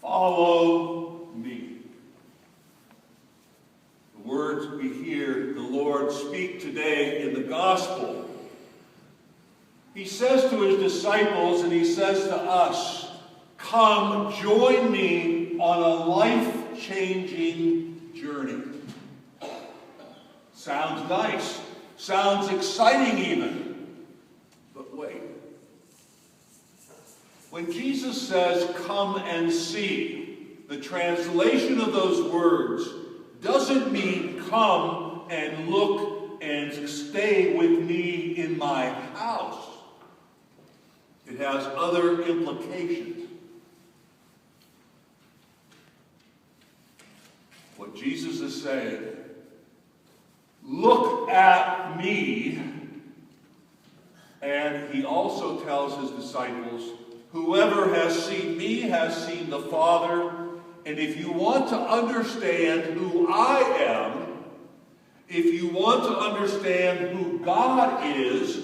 follow me. The words we hear the Lord speak today in the gospel. He says to his disciples and he says to us, come join me on a life-changing journey. Sounds nice. Sounds exciting even. But wait. When Jesus says, come and see, the translation of those words doesn't mean come and look and stay with me in my house. It has other implications. What Jesus is saying, look at me. And he also tells his disciples, whoever has seen me has seen the Father. And if you want to understand who I am, if you want to understand who God is,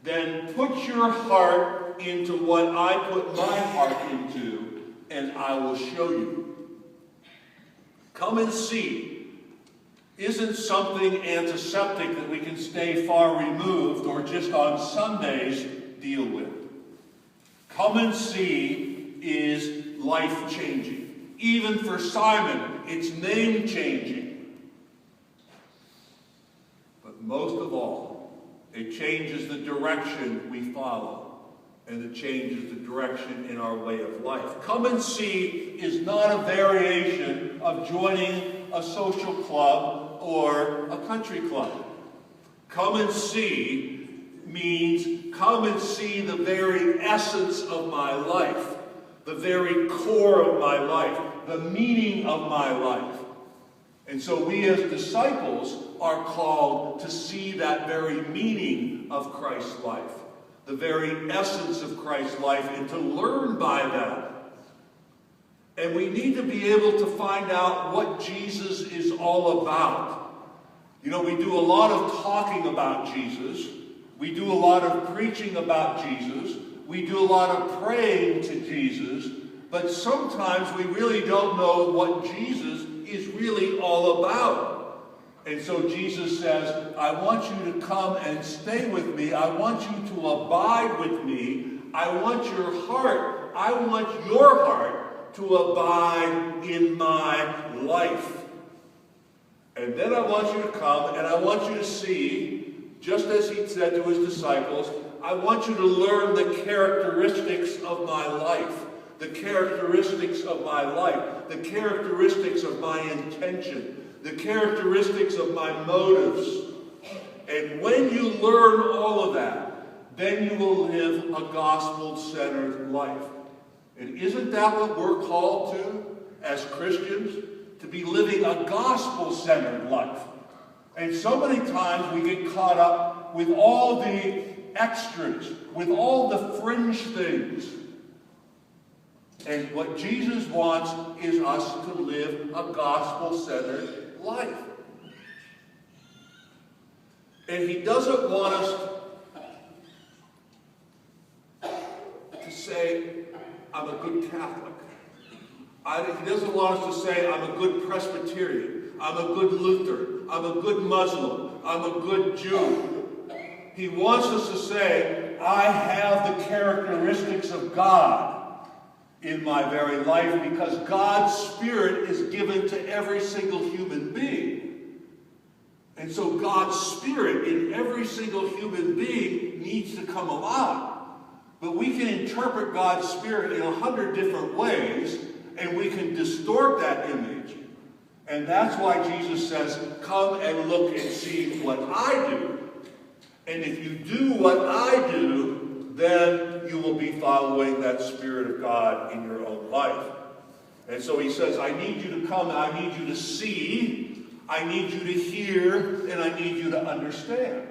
then put your heart into what I put my heart into, and I will show you. Come and see isn't something antiseptic that we can stay far removed or just on Sundays deal with. Come and see is life-changing. Even for Simon, it's name-changing. But most of all, it changes the direction we follow. And it changes the direction in our way of life. Come and see is not a variation of joining a social club or a country club. Come and see means come and see the very essence of my life, the very core of my life, the meaning of my life. And so we as disciples are called to see that very meaning of Christ's life, the very essence of Christ's life, and to learn by that. And we need to be able to find out what Jesus is all about. You know, we do a lot of talking about Jesus. We do a lot of preaching about Jesus. We do a lot of praying to Jesus. But sometimes we really don't know what Jesus is really all about. And so Jesus says, I want you to come and stay with me. I want you to abide with me. I want your heart. I want your heart to abide in my life. And then I want you to come and I want you to see, just as he said to his disciples, I want you to learn the characteristics of my life. The characteristics of my life. The characteristics of my intention. The characteristics of my motives. And when you learn all of that, then you will live a gospel-centered life. And isn't that what we're called to as Christians? To be living a gospel-centered life. And so many times we get caught up with all the extras, with all the fringe things. And what Jesus wants is us to live a gospel-centered life. And he doesn't want us to say, I'm a good Catholic. He doesn't want us to say, I'm a good Presbyterian. I'm a good Lutheran. I'm a good Muslim. I'm a good Jew. He wants us to say, I have the characteristics of God in my very life, because God's Spirit is given to every single human being. And so God's Spirit in every single human being needs to come alive. But we can interpret God's Spirit in 100 different ways, and we can distort that image. And that's why Jesus says, come and look and see what I do. And if you do what I do, then you will be following that Spirit of God in your own life. And so he says, I need you to come, and I need you to see, I need you to hear, and I need you to understand.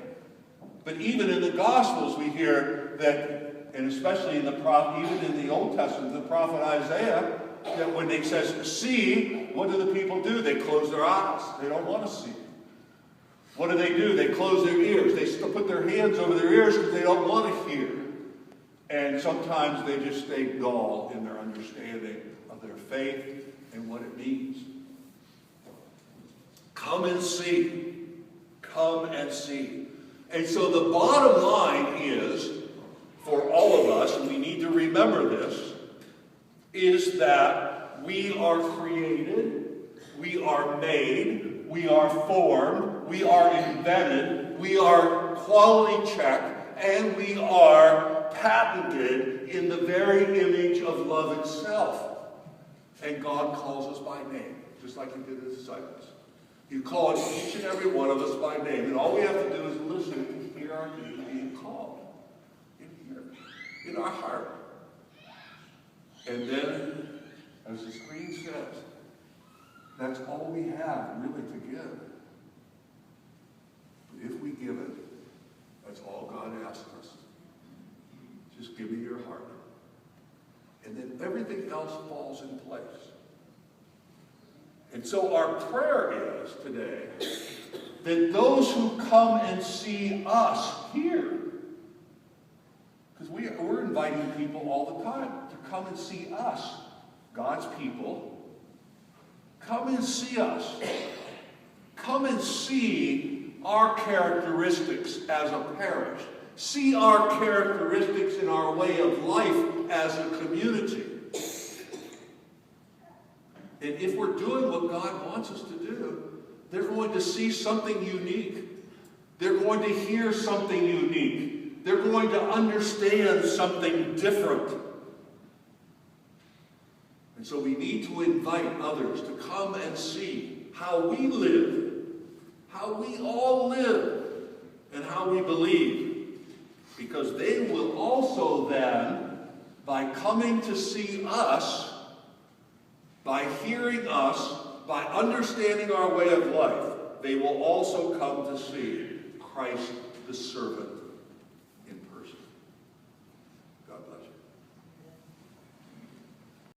But even in the Gospels we hear that, and especially in the prophet, even in the Old Testament, the prophet Isaiah, that when he says, see, what do the people do? They close their eyes. They don't want to see. What do? They close their ears. They put their hands over their ears because they don't want to hear. And sometimes they just stay dull in their understanding of their faith and what it means. Come and see. Come and see. And so the bottom line is, for all of us, and we need to remember this, is that we are created, we are made, we are formed, we are invented, we are quality checked, and we are patented in the very image of love itself. And God calls us by name, just like he did the disciples. He called each and every one of us by name, and all we have to do is listen to hear our name being called in here, in our heart. And then, as the screen says, that's all we have really to give. But if we give it, that's all God asks us. Just give me your heart. And then everything else falls in place. And so our prayer is today that those who come and see us here, because we're inviting people all the time to come and see us, God's people. Come and see us. Come and see our characteristics as a parish. See our characteristics in our way of life as a community. And if we're doing what God wants us to do, they're going to see something unique. They're going to hear something unique. They're going to understand something different. And so we need to invite others to come and see how we live, how we all live, and how we believe. Because they will also then, by coming to see us, by hearing us, by understanding our way of life, they will also come to see Christ the servant.